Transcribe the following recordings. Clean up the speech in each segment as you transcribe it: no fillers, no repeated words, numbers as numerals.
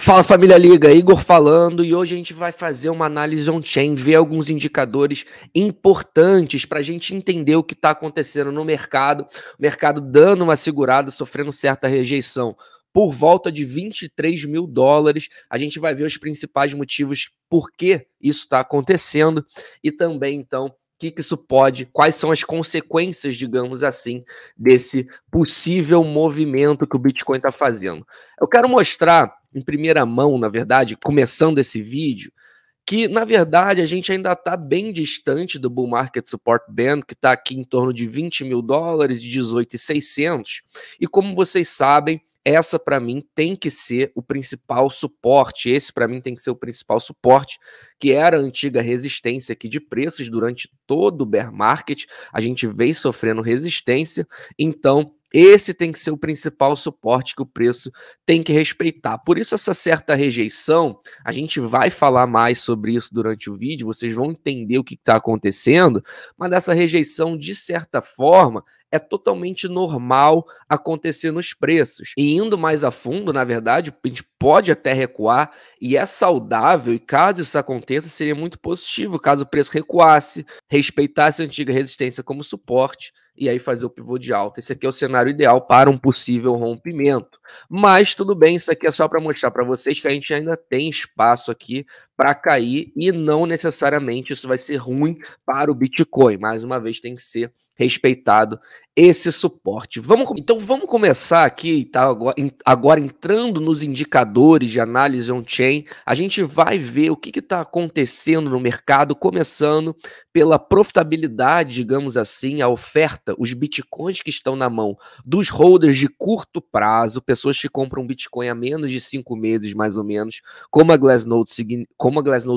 Fala família Liga, Igor falando e hoje a gente vai fazer uma análise on-chain, ver alguns indicadores importantes para a gente entender o que está acontecendo no mercado, o mercado dando uma segurada, sofrendo certa rejeição por volta de 23 mil dólares, a gente vai ver os principais motivos por que isso está acontecendo e também então o que isso pode, quais são as consequências, digamos assim, desse possível movimento que o Bitcoin está fazendo. Eu quero mostrar em primeira mão, na verdade, começando esse vídeo, que, na verdade, a gente ainda está bem distante do Bull Market Support Band, que está aqui em torno de 20 mil dólares, de 18.600. E como vocês sabem, essa para mim tem que ser o principal suporte, esse para mim tem que ser o principal suporte, que era a antiga resistência aqui de preços durante todo o bear market, a gente veio sofrendo resistência, então esse tem que ser o principal suporte que o preço tem que respeitar. Por isso essa certa rejeição, a gente vai falar mais sobre isso durante o vídeo, vocês vão entender o que está acontecendo, mas essa rejeição, de certa forma, é totalmente normal acontecer nos preços. E indo mais a fundo, na verdade, a gente pode até recuar e é saudável, e caso isso aconteça, seria muito positivo caso o preço recuasse, respeitasse a antiga resistência como suporte e aí fazer o pivô de alta. Esse aqui é o cenário ideal para um possível rompimento. Mas tudo bem, isso aqui é só para mostrar para vocês que a gente ainda tem espaço aqui para cair e não necessariamente isso vai ser ruim para o Bitcoin. Mais uma vez tem que ser respeitado esse suporte. Então vamos começar aqui, tá? Agora entrando nos indicadores de análise on-chain, a gente vai ver o que está acontecendo no mercado, começando pela profitabilidade, digamos assim, a oferta, os bitcoins que estão na mão dos holders de curto prazo, pessoas que compram Bitcoin há menos de 5 meses, mais ou menos, como a Glassnode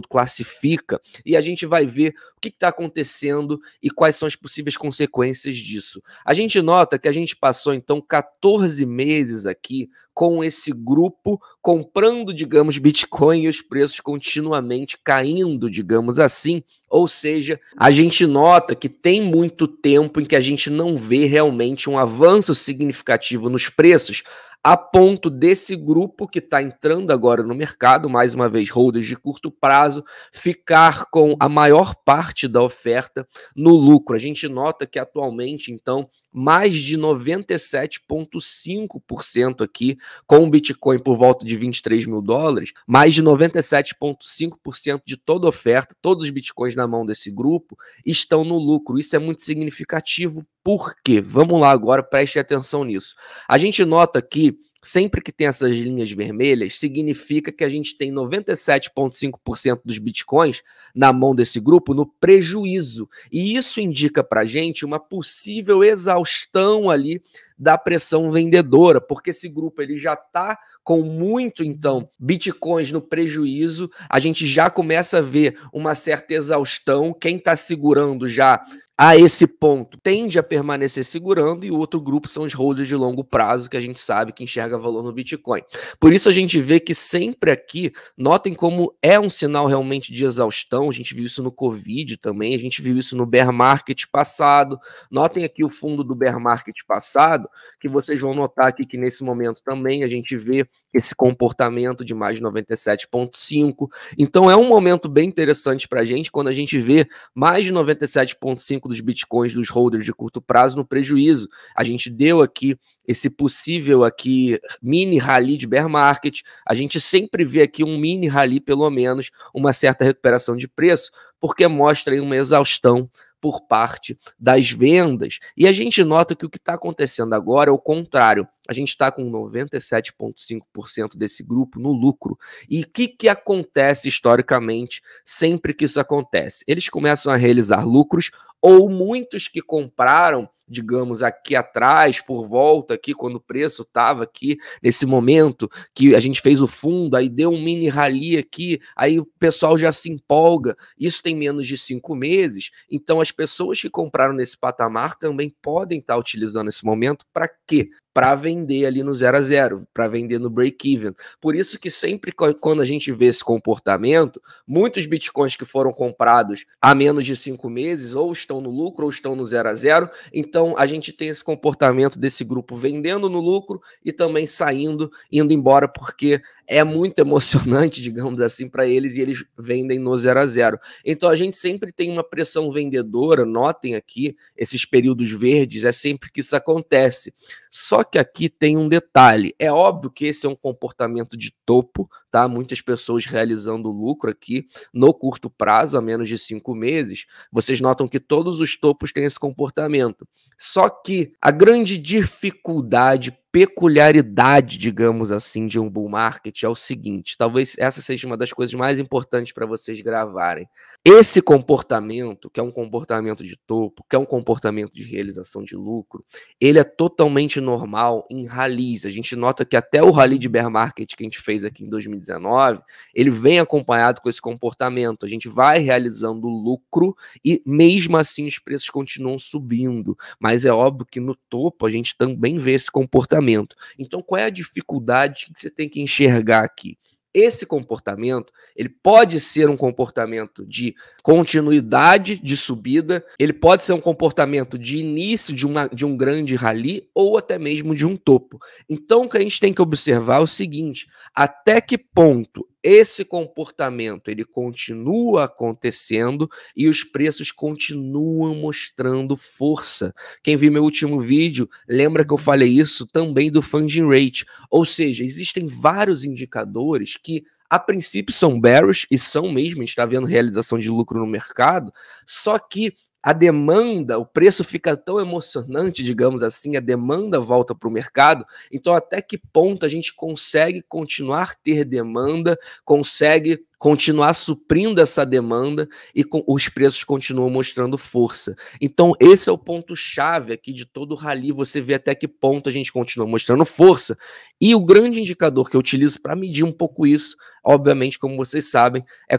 classifica, e a gente vai ver o que está acontecendo e quais são as possíveis consequências disso. A gente nota que a gente passou, então, 14 meses aqui com esse grupo comprando, digamos, Bitcoin e os preços continuamente caindo, digamos assim. Ou seja, a gente nota que tem muito tempo em que a gente não vê realmente um avanço significativo nos preços, a ponto desse grupo que está entrando agora no mercado, mais uma vez, holders de curto prazo, ficar com a maior parte da oferta no lucro. A gente nota que atualmente, então, mais de 97,5% aqui, com o Bitcoin por volta de 23 mil dólares, mais de 97,5% de toda oferta, todos os Bitcoins na mão desse grupo, estão no lucro. Isso é muito significativo. Por quê? Vamos lá agora, preste atenção nisso. A gente nota que sempre que tem essas linhas vermelhas, significa que a gente tem 97,5% dos bitcoins na mão desse grupo no prejuízo. E isso indica para a gente uma possível exaustão ali da pressão vendedora, porque esse grupo ele já está com muito, então, bitcoins no prejuízo, a gente já começa a ver uma certa exaustão, quem está segurando já a esse ponto tende a permanecer segurando e o outro grupo são os holders de longo prazo, que a gente sabe que enxerga valor no Bitcoin. Por isso a gente vê que sempre aqui, notem como é um sinal realmente de exaustão, a gente viu isso no Covid também, a gente viu isso no bear market passado, notem aqui o fundo do bear market passado, que vocês vão notar aqui que nesse momento também a gente vê esse comportamento de mais de 97,5. Então é um momento bem interessante para a gente quando a gente vê mais de 97,5 dos bitcoins dos holders de curto prazo no prejuízo. A gente deu aqui esse possível aqui mini rally de bear market, a gente sempre vê aqui um mini rally, pelo menos, uma certa recuperação de preço, porque mostra aí uma exaustão por parte das vendas. E a gente nota que o que está acontecendo agora é o contrário. A gente está com 97,5% desse grupo no lucro. E o que acontece historicamente sempre que isso acontece? Eles começam a realizar lucros, ou muitos que compraram, digamos, aqui atrás, por volta aqui, quando o preço estava aqui, nesse momento que a gente fez o fundo, aí deu um mini rally aqui, aí o pessoal já se empolga, isso tem menos de 5 meses, então as pessoas que compraram nesse patamar também podem estar utilizando esse momento para quê? Para vender ali no 0 a 0, para vender no break-even. Por isso que sempre quando a gente vê esse comportamento, muitos bitcoins que foram comprados há menos de 5 meses ou estão estão no lucro ou estão no 0 a 0. Então a gente tem esse comportamento desse grupo vendendo no lucro e também saindo, indo embora, porque é muito emocionante, digamos assim, para eles, e eles vendem no 0 a 0. Então a gente sempre tem uma pressão vendedora, notem aqui, esses períodos verdes, é sempre que isso acontece. Só que aqui tem um detalhe, é óbvio que esse é um comportamento de topo, tá? Muitas pessoas realizando lucro aqui no curto prazo, a menos de 5 meses, vocês notam que todos os topos têm esse comportamento. Só que a grande dificuldade, peculiaridade, digamos assim, de um bull market é o seguinte, talvez essa seja uma das coisas mais importantes para vocês gravarem. Esse comportamento, que é um comportamento de topo, que é um comportamento de realização de lucro, ele é totalmente normal em rallies. A gente nota que até o rally de bear market que a gente fez aqui em 2019, ele vem acompanhado com esse comportamento. A gente vai realizando lucro e mesmo assim os preços continuam subindo. Mas é óbvio que no topo a gente também vê esse comportamento. Então qual é a dificuldade que você tem que enxergar aqui? Esse comportamento, ele pode ser um comportamento de continuidade de subida, ele pode ser um comportamento de início de um grande rally ou até mesmo de um topo. Então, o que a gente tem que observar é o seguinte, até que ponto esse comportamento ele continua acontecendo e os preços continuam mostrando força. Quem viu meu último vídeo, lembra que eu falei isso também do funding rate, ou seja, existem vários indicadores que a princípio são bearish, e são mesmo, a gente está vendo realização de lucro no mercado, só que a demanda, o preço fica tão emocionante, digamos assim, a demanda volta para o mercado, então até que ponto a gente consegue continuar ter demanda, consegue continuar suprindo essa demanda e os preços continuam mostrando força. Então esse é o ponto-chave aqui de todo o rally, você vê até que ponto a gente continua mostrando força, e o grande indicador que eu utilizo para medir um pouco isso, obviamente, como vocês sabem, é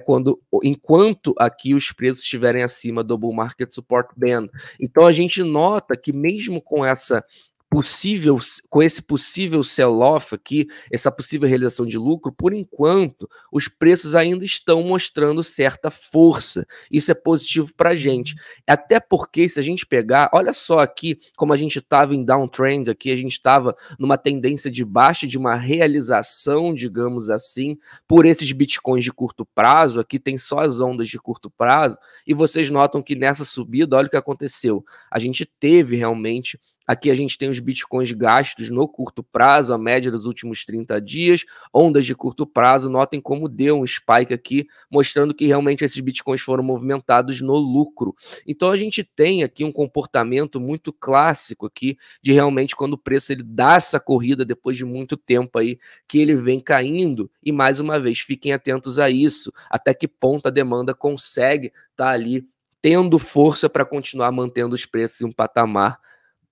enquanto aqui os preços estiverem acima do Bull Market Support Band. Então a gente nota que mesmo com esse possível sell-off aqui, essa possível realização de lucro, por enquanto, os preços ainda estão mostrando certa força. Isso é positivo para a gente. Até porque, se a gente pegar, olha só aqui como a gente estava em downtrend aqui, a gente estava numa tendência de baixa, de uma realização, digamos assim, por esses bitcoins de curto prazo. Aqui tem só as ondas de curto prazo, e vocês notam que nessa subida, olha o que aconteceu. A gente teve realmente... Aqui a gente tem os bitcoins gastos no curto prazo, a média dos últimos 30 dias, ondas de curto prazo, notem como deu um spike aqui, mostrando que realmente esses bitcoins foram movimentados no lucro. Então a gente tem aqui um comportamento muito clássico aqui, de realmente quando o preço ele dá essa corrida depois de muito tempo aí, que ele vem caindo, e mais uma vez, fiquem atentos a isso, até que ponto a demanda consegue estar ali, tendo força para continuar mantendo os preços em um patamar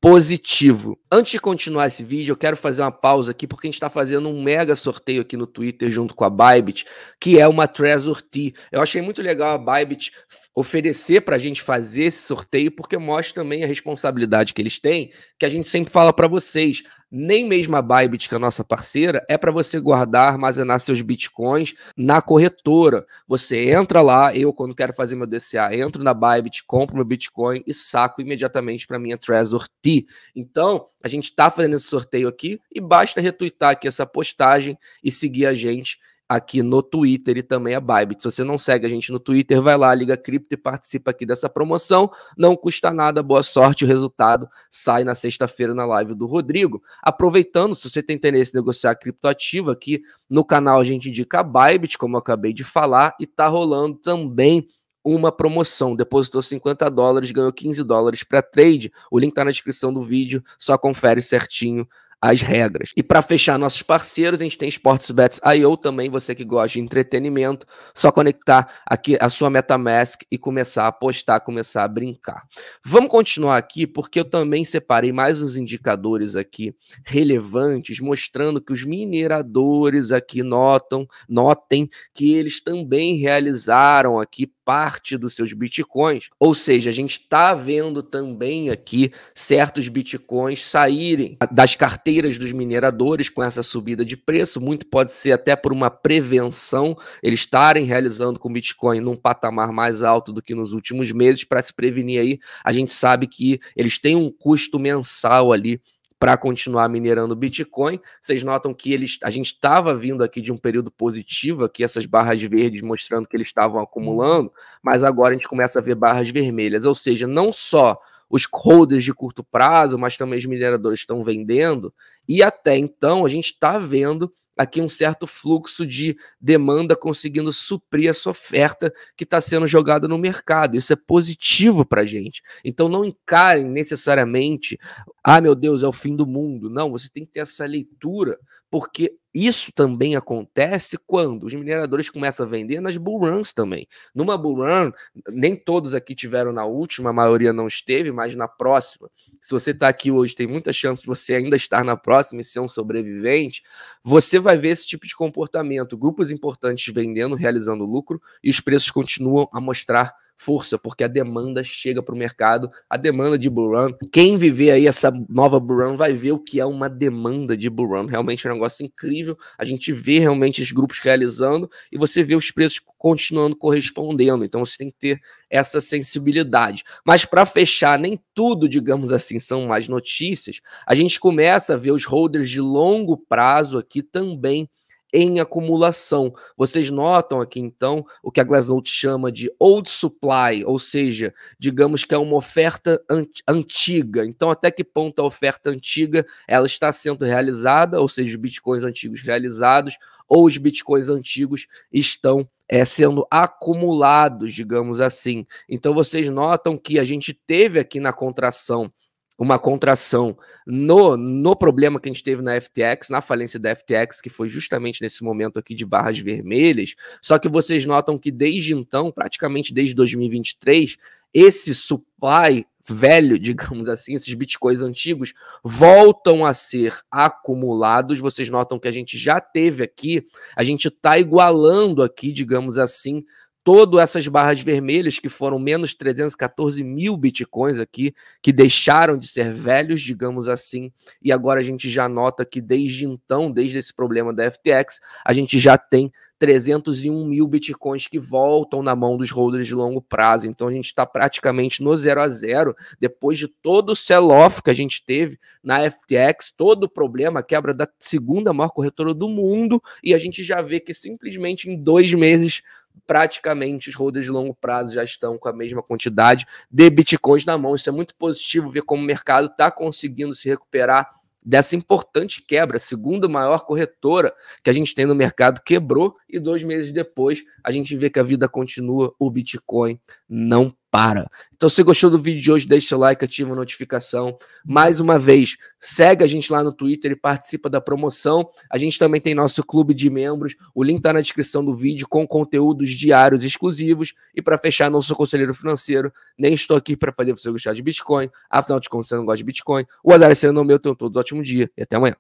positivo. Antes de continuar esse vídeo, eu quero fazer uma pausa aqui, porque a gente está fazendo um mega sorteio aqui no Twitter junto com a Bybit, que é uma Trezor T. Eu achei muito legal a Bybit oferecer para a gente fazer esse sorteio, porque mostra também a responsabilidade que eles têm, que a gente sempre fala para vocês. Nem mesmo a Bybit, que é a nossa parceira, é para você guardar, armazenar seus bitcoins na corretora. Você entra lá, eu quando quero fazer meu DCA, entro na Bybit, compro meu bitcoin e saco imediatamente para minha Trezor T. Então, a gente está fazendo esse sorteio aqui e basta retweetar aqui essa postagem e seguir a gente aqui no Twitter e também a Bybit. Se você não segue a gente no Twitter, vai lá, Liga Cripto e participa aqui dessa promoção. Não custa nada, boa sorte. O resultado sai na sexta-feira na live do Rodrigo. Aproveitando, se você tem interesse em negociar criptoativo, aqui no canal a gente indica a Bybit, como eu acabei de falar, e tá rolando também uma promoção. Depositou $50, ganhou $15 para trade. O link tá na descrição do vídeo, só confere certinho as regras. E para fechar nossos parceiros, a gente tem SportsBets.io também, você que gosta de entretenimento, só conectar aqui a sua MetaMask e começar a apostar, começar a brincar. Vamos continuar aqui, porque eu também separei mais uns indicadores aqui relevantes, mostrando que os mineradores aqui notem que eles também realizaram aqui parte dos seus bitcoins, ou seja, a gente está vendo também aqui certos bitcoins saírem das carteiras carteiras dos mineradores com essa subida de preço. Muito pode ser até por uma prevenção, eles estarem realizando com o Bitcoin num patamar mais alto do que nos últimos meses, para se prevenir aí. A gente sabe que eles têm um custo mensal ali para continuar minerando Bitcoin. Vocês notam que a gente estava vindo aqui de um período positivo, aqui essas barras verdes mostrando que eles estavam acumulando, mas agora a gente começa a ver barras vermelhas, ou seja, não só os holders de curto prazo, mas também os mineradores estão vendendo, e até então a gente está vendo aqui um certo fluxo de demanda conseguindo suprir essa oferta que está sendo jogada no mercado. Isso é positivo para a gente. Então não encarem necessariamente, meu Deus, é o fim do mundo. Não, você tem que ter essa leitura, porque isso também acontece quando os mineradores começam a vender nas bull runs também. Numa bull run, nem todos aqui tiveram na última, a maioria não esteve, mas na próxima. Se você está aqui hoje, tem muita chance de você ainda estar na próxima e ser um sobrevivente. Você vai ver esse tipo de comportamento. Grupos importantes vendendo, realizando lucro, e os preços continuam a mostrar força, porque a demanda chega para o mercado, a demanda de bull run. Quem viver aí essa nova bull run vai ver o que é uma demanda de bull run. Realmente é um negócio incrível. A gente vê realmente os grupos realizando e você vê os preços continuando correspondendo. Então você tem que ter essa sensibilidade. Mas para fechar, nem tudo, digamos assim, são mais notícias. A gente começa a ver os holders de longo prazo aqui também em acumulação. Vocês notam aqui, então, o que a Glassnode chama de old supply, ou seja, digamos que é uma oferta antiga. Então, até que ponto a oferta antiga ela está sendo realizada, ou seja, os bitcoins antigos realizados, ou os bitcoins antigos estão sendo acumulados, digamos assim. Então, vocês notam que a gente teve aqui na contração uma contração no problema que a gente teve na FTX, na falência da FTX, que foi justamente nesse momento aqui de barras vermelhas. Só que vocês notam que desde então, praticamente desde 2023, esse supply velho, digamos assim, esses bitcoins antigos voltam a ser acumulados. Vocês notam que a gente já teve aqui, a gente está igualando aqui, digamos assim, todas essas barras vermelhas, que foram menos 314 mil bitcoins aqui, que deixaram de ser velhos, digamos assim, e agora a gente já nota que desde então, desde esse problema da FTX, a gente já tem 301 mil bitcoins que voltam na mão dos holders de longo prazo. Então a gente está praticamente no 0 a 0, depois de todo o sell-off que a gente teve na FTX, todo o problema, a quebra da segunda maior corretora do mundo, e a gente já vê que simplesmente em 2 meses praticamente os holders de longo prazo já estão com a mesma quantidade de bitcoins na mão. Isso é muito positivo, ver como o mercado está conseguindo se recuperar dessa importante quebra. A segunda maior corretora que a gente tem no mercado quebrou, e 2 meses depois a gente vê que a vida continua, o Bitcoin não para. Então, se gostou do vídeo de hoje, deixa o seu like, ativa a notificação. Mais uma vez, segue a gente lá no Twitter e participa da promoção. A gente também tem nosso clube de membros. O link está na descrição do vídeo, com conteúdos diários exclusivos. E para fechar, não sou conselheiro financeiro, nem estou aqui para fazer você gostar de Bitcoin. Afinal de contas, você não gosta de Bitcoin. O azar é seu, não meu. Tenham todos um ótimo dia e até amanhã.